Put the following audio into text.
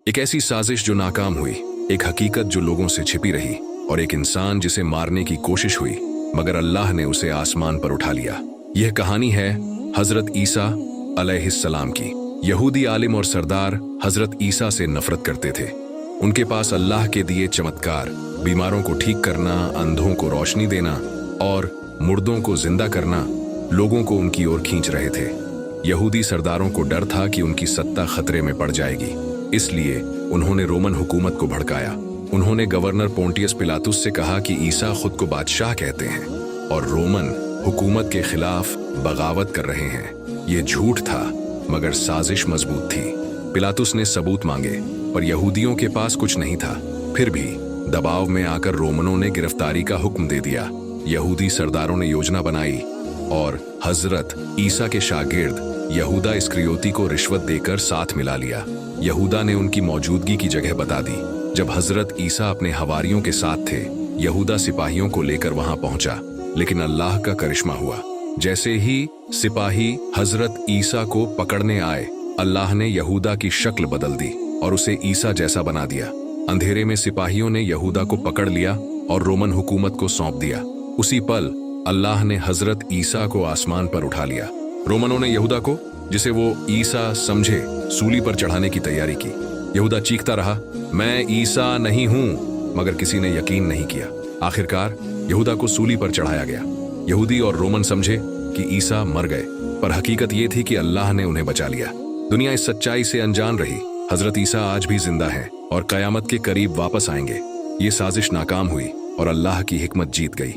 एक ऐसी साजिश जो नाकाम हुई, एक हकीकत जो लोगों से छिपी रही, और एक इंसान जिसे मारने की कोशिश हुई मगर अल्लाह ने उसे आसमान पर उठा लिया। यह कहानी है हजरत ईसा अलैहिस्सलाम की। यहूदी आलिम और सरदार हजरत ईसा से नफरत करते थे। उनके पास अल्लाह के दिए चमत्कार, बीमारों को ठीक करना, अंधों को रोशनी देना और मुर्दों को जिंदा करना लोगों को उनकी ओर खींच रहे थे। यहूदी सरदारों को डर था कि उनकी सत्ता खतरे में पड़ जाएगी, इसलिए उन्होंने रोमन हुकूमत को भड़काया। उन्होंने गवर्नर पोंटियस पिलातुस से कहा कि ईसा खुद को बादशाह कहते हैं और रोमन हुकूमत के खिलाफ बगावत कर रहे हैं। ये झूठ था मगर साजिश मजबूत थी। पिलातुस ने सबूत मांगे पर यहूदियों के पास कुछ नहीं था। फिर भी दबाव में आकर रोमनों ने गिरफ्तारी का हुक्म दे दिया। यहूदी सरदारों ने योजना बनाई और हजरत ईसा के शागिर्द यहूदा इस्करियोती को रिश्वत देकर साथ मिला लिया। यहूदा ने उनकी मौजूदगी की जगह बता दी। जब हजरत ईसा अपने हवारियों के साथ थे, यहूदा सिपाहियों को लेकर वहां पहुंचा, लेकिन अल्लाह का करिश्मा हुआ। जैसे ही सिपाही हजरत ईसा को पकड़ने आए, अल्लाह ने यहूदा की शक्ल बदल दी और उसे ईसा जैसा बना दिया। अंधेरे में सिपाहियों ने यहूदा को पकड़ लिया और रोमन हुकूमत को सौंप दिया। उसी पल अल्लाह ने हजरत ईसा को आसमान पर उठा लिया। रोमनों ने यहूदा को, जिसे वो ईसा समझे, सूली पर चढ़ाने की तैयारी की। यहूदा चीखता रहा, मैं ईसा नहीं हूं, मगर किसी ने यकीन नहीं किया। आखिरकार यहूदा को सूली पर चढ़ाया गया। यहूदी और रोमन समझे कि ईसा मर गए, पर हकीकत ये थी कि अल्लाह ने उन्हें बचा लिया। दुनिया इस सच्चाई से अनजान रही। हजरत ईसा आज भी जिंदा है और कयामत के करीब वापस आएंगे। ये साजिश नाकाम हुई और अल्लाह की हिकमत जीत गई।